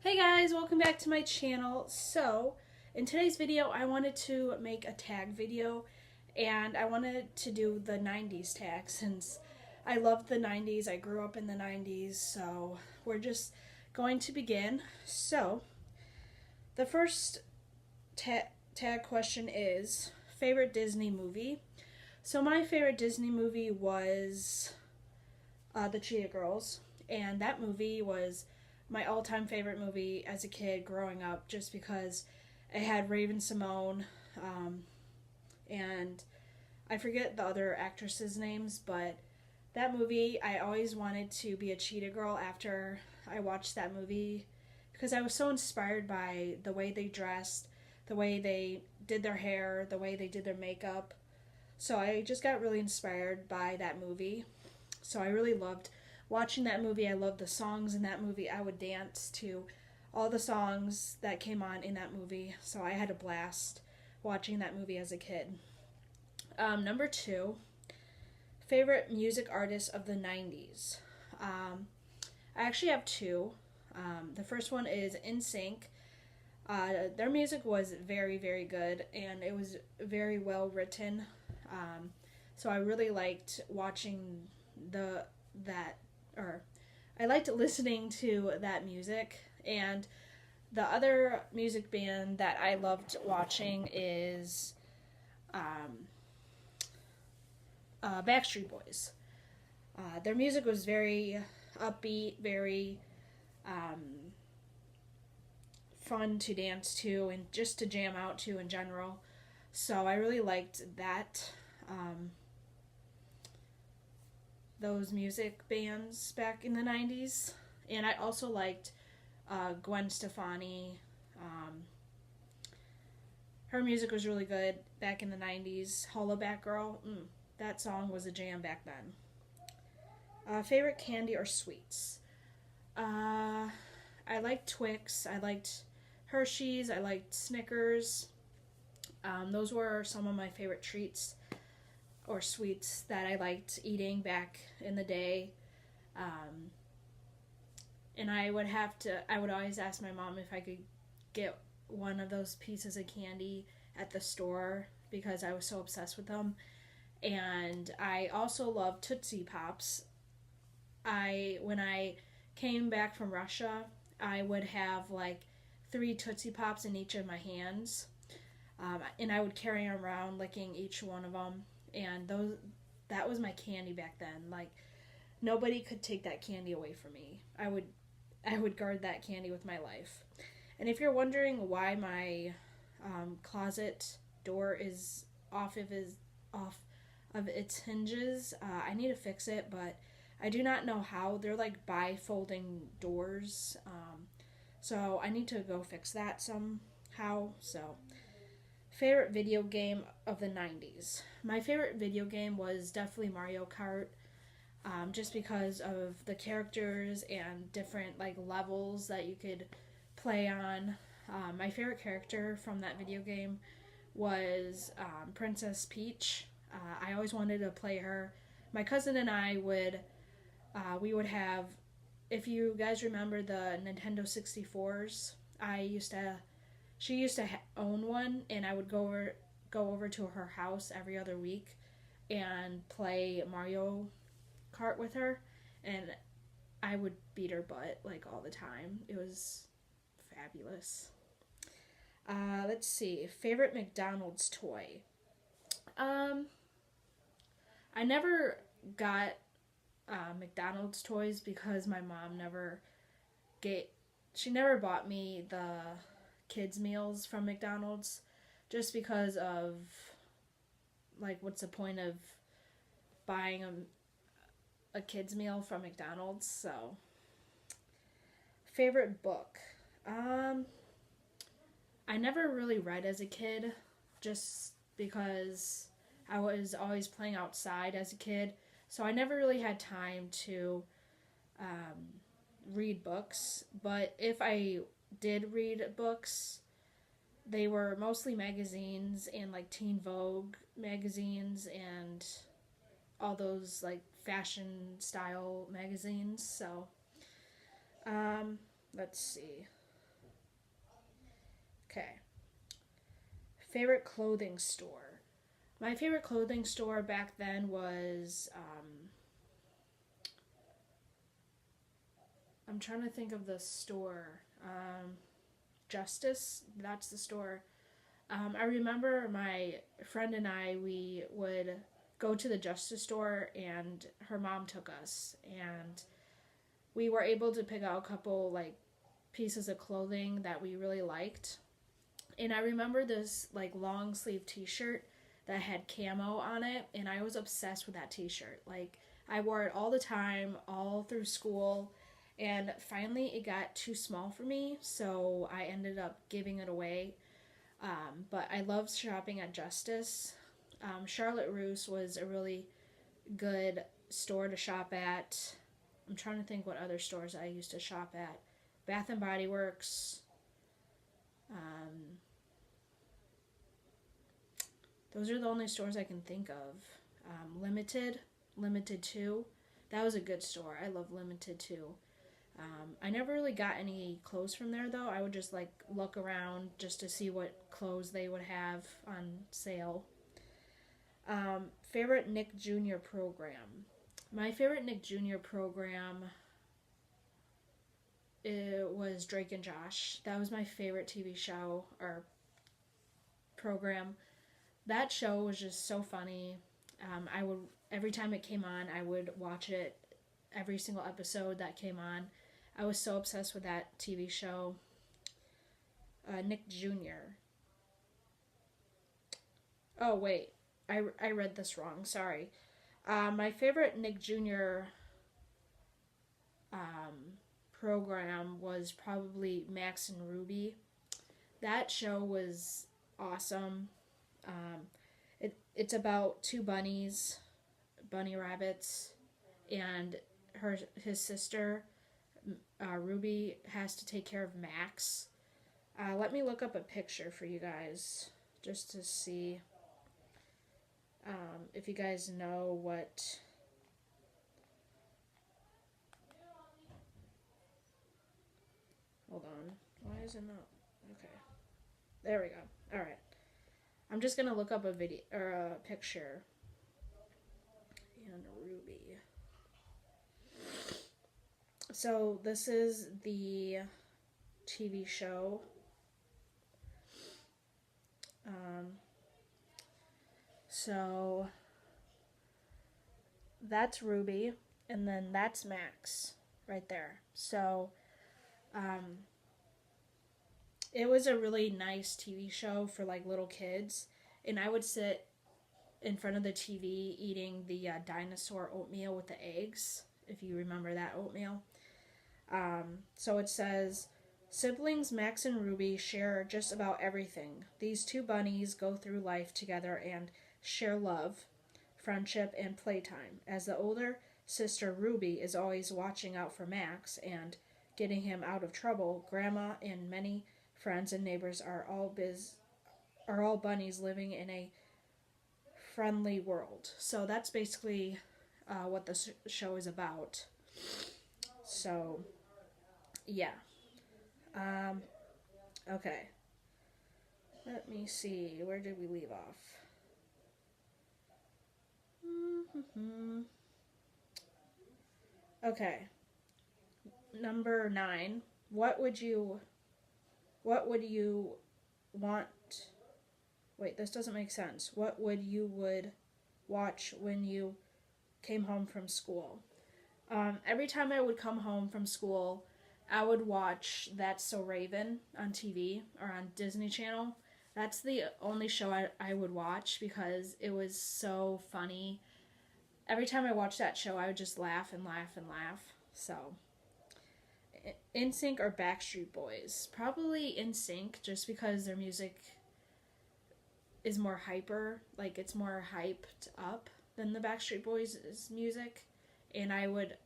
Hey guys, welcome back to my channel. So, in today's video, I wanted to make a tag video, and I wanted to do the 90s tag since I love the 90s. I grew up in the 90s, so we're just going to begin. So, the first tag question is favorite Disney movie. So, my favorite Disney movie was The Cheetah Girls, and that movie was my all-time favorite movie as a kid growing up, just because it had Raven Simone, and I forget the other actresses' names, but that movie, I always wanted to be a cheetah girl after I watched that movie because I was so inspired by the way they dressed, the way they did their hair, the way they did their makeup. So I just got really inspired by that movie. So I really loved watching that movie. I loved the songs in that movie. I would dance to all the songs that came on in that movie. So I had a blast watching that movie as a kid. Number two, favorite music artist of the 90s. I actually have two. The first one is NSYNC. Their music was very, very good, and it was very well written. So I really liked watching I liked listening to that music. And the other music band that I loved watching is Backstreet Boys. Their music was very upbeat, very fun to dance to and just to jam out to in general. So I really liked that. Those music bands back in the 90s. And I also liked Gwen Stefani. Her music was really good back in the 90s. Hollaback Girl, that song was a jam back then. Favorite candy or sweets? I liked Twix. I liked Hershey's. I liked Snickers. Those were some of my favorite treats or sweets that I liked eating back in the day. And I would always ask my mom if I could get one of those pieces of candy at the store because I was so obsessed with them. And I also love Tootsie Pops. When I came back from Russia, I would have like 3 Tootsie Pops in each of my hands. And I would carry them around licking each one of them. And that was my candy back then. Like, nobody could take that candy away from me. I would guard that candy with my life. And if you're wondering why my closet door is off of its hinges, I need to fix it, but I do not know how. They're like bifolding doors, so I need to go fix that somehow. So, favorite video game of the 90s. My favorite video game was definitely Mario Kart, just because of the characters and different like levels that you could play on. My favorite character from that video game was Princess Peach. I always wanted to play her. My cousin and I we would have, if you guys remember the Nintendo 64s, she used to own one, and I would go over to her house every other week and play Mario Kart with her, and I would beat her butt like all the time. It was fabulous. Let's see. Favorite McDonald's toy. I never got McDonald's toys because my mom she never bought me the kids meals from McDonald's, just because of like, what's the point of buying a kids meal from McDonald's? So, favorite book. I never really read as a kid, just because I was always playing outside as a kid, so I never really had time to read books. But if I did read books, they were mostly magazines and like Teen Vogue magazines and all those like fashion style magazines. So let's see. Okay. Favorite clothing store. My favorite clothing store back then was, I'm trying to think of the store. Justice, that's the store. I remember my friend and I, we would go to the Justice store, and her mom took us, and we were able to pick out a couple like pieces of clothing that we really liked. And I remember this like long sleeve t-shirt that had camo on it, and I was obsessed with that t-shirt. Like I wore it all the time, all through school, and finally it got too small for me, so I ended up giving it away. But I loved shopping at Justice. Charlotte Russe was a really good store to shop at. I'm trying to think what other stores I used to shop at. Bath and Body Works. Um, those are the only stores I can think of. Limited 2. That was a good store. I love Limited 2. I never really got any clothes from there though. I would just like look around just to see what clothes they would have on sale. Favorite Nick Jr. program. My favorite Nick Jr. program, it was Drake and Josh. That was my favorite TV show or program. That show was just so funny. I would every time it came on, I would watch it. Every single episode that came on, I was so obsessed with that TV show. Nick Jr. Oh wait, I read this wrong. Sorry. My favorite Nick Jr. Program was probably Max and Ruby. That show was awesome. It's about two bunny rabbits, and his sister Ruby has to take care of Max. Let me look up a picture for you guys just to see if you guys know what. Hold on. Why is it not? Okay. There we go. Alright. I'm just gonna look up a video or a picture. And Ruby. So this is the TV show. So that's Ruby, and then that's Max right there. So it was a really nice TV show for like little kids, and I would sit in front of the TV eating the dinosaur oatmeal with the eggs, if you remember that oatmeal. So it says, siblings Max and Ruby share just about everything. These two bunnies go through life together and share love, friendship, and playtime. As the older sister Ruby is always watching out for Max and getting him out of trouble, Grandma and many friends and neighbors are all bunnies living in a friendly world. So that's basically what the show is about. So, yeah. Okay. Let me see. Where did we leave off? Okay. Number 9. What would you want? Wait, this doesn't make sense. What would watch when you came home from school? Every time I would come home from school, I would watch That's So Raven on TV or on Disney Channel. That's the only show I would watch because it was so funny. Every time I watched that show, I would just laugh and laugh and laugh. So, NSYNC or Backstreet Boys? Probably NSYNC, just because their music is more hyper. Like, it's more hyped up than the Backstreet Boys' music. And I would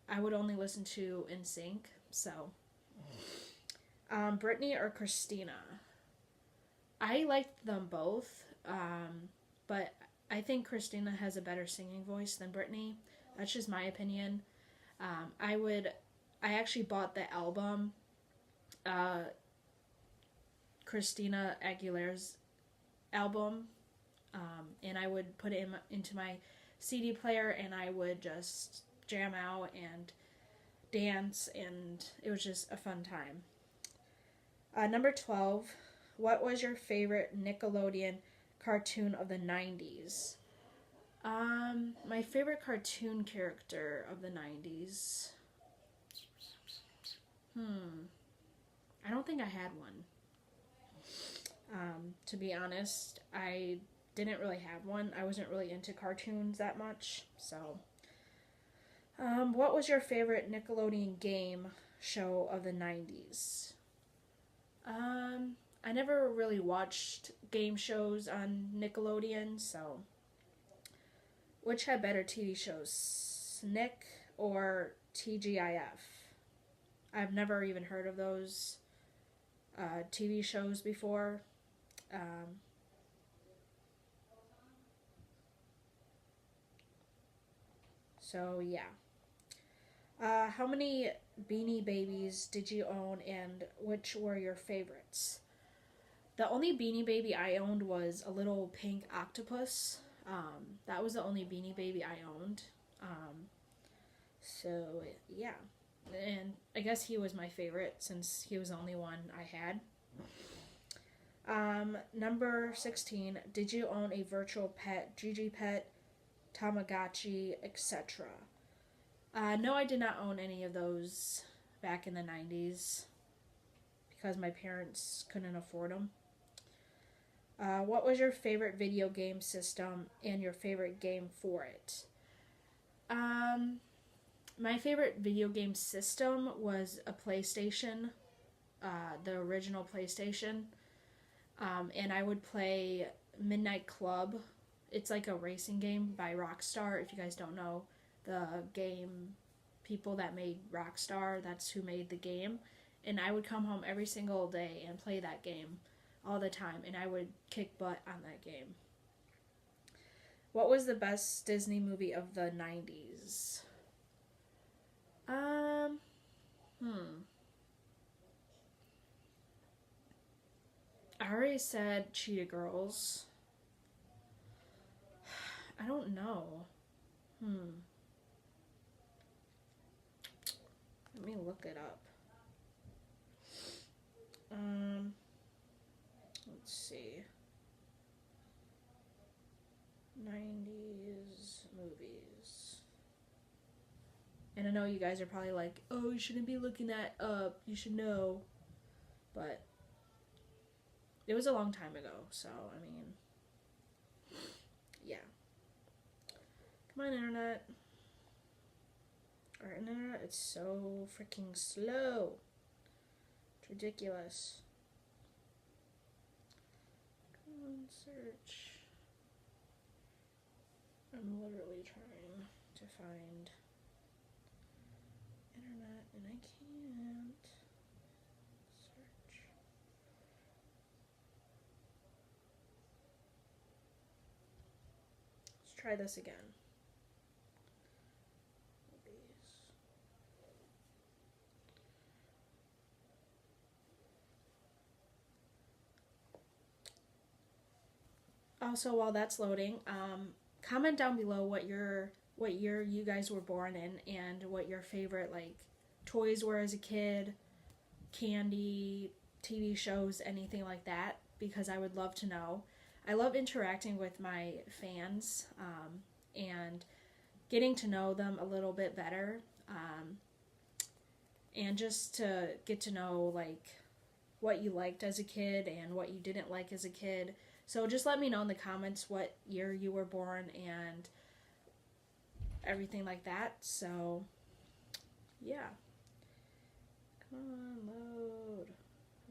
only listen to NSYNC. So, Britney or Christina? I liked them both, but I think Christina has a better singing voice than Britney. That's just my opinion. I actually bought the album Christina Aguilera's album, and I would put it into my CD player, and I would just jam out and dance, and it was just a fun time. Number 12, what was your favorite Nickelodeon cartoon of the 90s? My favorite cartoon character of the 90s. I don't think I had one. To be honest, I didn't really have one. I wasn't really into cartoons that much, so. What was your favorite Nickelodeon game show of the 90s? I never really watched game shows on Nickelodeon, so. Which had better TV shows, Snick or TGIF? I've never even heard of those TV shows before. So yeah. How many Beanie Babies did you own, and which were your favorites? The only Beanie Baby I owned was a little pink octopus. That was the only Beanie Baby I owned. So yeah, and I guess he was my favorite since he was the only one I had. Number 16, did you own a virtual pet, Gigi pet, Tamagotchi, etc.? No, I did not own any of those back in the 90s because my parents couldn't afford them. What was your favorite video game system and your favorite game for it? My favorite video game system was a PlayStation, the original PlayStation, and I would play Midnight Club. It's like a racing game by Rockstar. If you guys don't know the game, people that made Rockstar, that's who made the game. And I would come home every single day and play that game all the time, and I would kick butt on that game. What was the best Disney movie of the 90s? I already said Cheetah Girls. I don't know. Let me look it up. Let's see. 90s movies. And I know you guys are probably like, oh, you shouldn't be looking that up. You should know. But it was a long time ago, so, I mean, yeah. Come on, internet. Our internet is so freaking slow. It's ridiculous. Come on, search. I'm literally trying to find internet and I can't search. Let's try this again. Also, while that's loading, comment down below what year you guys were born in and what your favorite like toys were as a kid, candy, TV shows, anything like that, because I would love to know. I love interacting with my fans and getting to know them a little bit better, and just to get to know like what you liked as a kid and what you didn't like as a kid. So just let me know in the comments what year you were born and everything like that. So, yeah. Come on, load.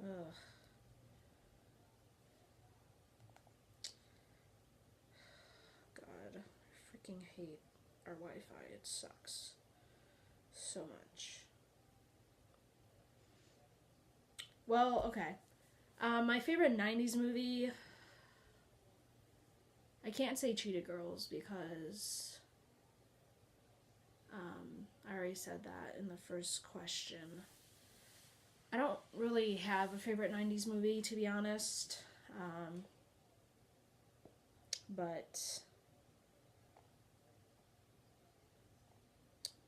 Ugh. God, I freaking hate our Wi-Fi. It sucks so much. Well, okay. My favorite 90s movie... I can't say Cheetah Girls because I already said that in the first question. I don't really have a favorite 90s movie, to be honest. But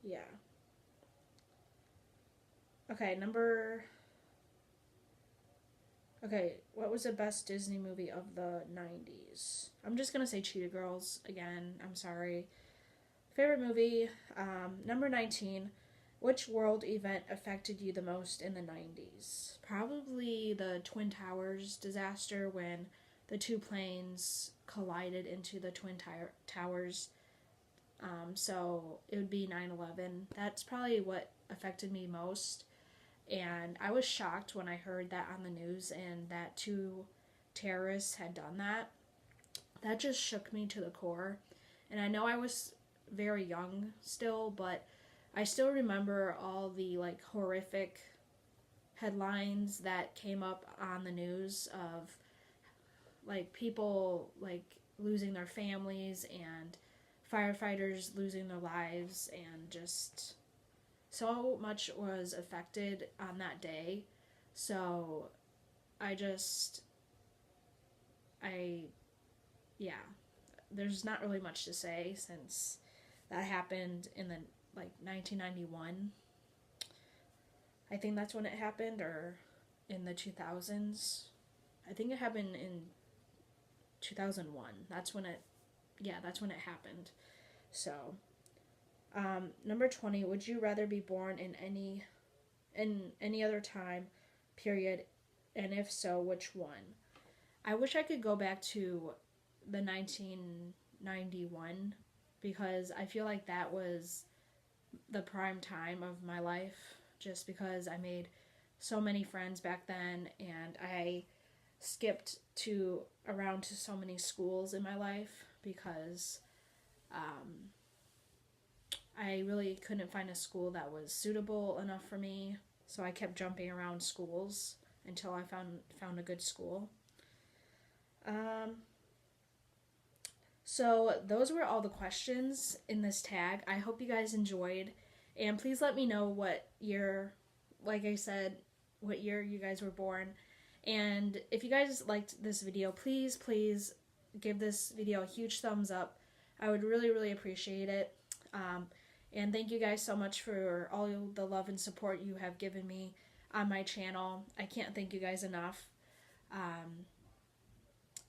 yeah. Okay, what was the best Disney movie of the 90s? I'm just gonna say Cheetah Girls again. I'm sorry. Favorite movie, number 19. Which world event affected you the most in the 90's? Probably the Twin Towers disaster when the two planes collided into the Towers. So it would be 9/11. That's probably what affected me most. And I was shocked when I heard that on the news and that two terrorists had done that. That just shook me to the core. And I know I was very young still, but I still remember all the like horrific headlines that came up on the news of like people like losing their families and firefighters losing their lives, and just so much was affected on that day. So I yeah, there's not really much to say since that happened in the like 1991. I think that's when it happened, or in the 2000s. I think it happened in 2001. That's when it happened. So, number 20, would you rather be born in any other time period, and if so, which one? I wish I could go back to the 1991 because I feel like that was the prime time of my life, just because I made so many friends back then, and I skipped around to so many schools in my life because I really couldn't find a school that was suitable enough for me, so I kept jumping around schools until I found a good school. So those were all the questions in this tag. I hope you guys enjoyed, and please let me know what year, like I said, what year you guys were born. And if you guys liked this video, please give this video a huge thumbs up. I would really, really appreciate it. And thank you guys so much for all the love and support you have given me on my channel. I can't thank you guys enough.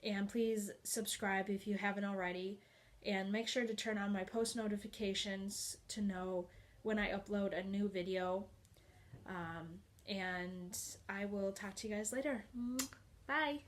And please subscribe if you haven't already. And make sure to turn on my post notifications to know when I upload a new video. And I will talk to you guys later. Bye.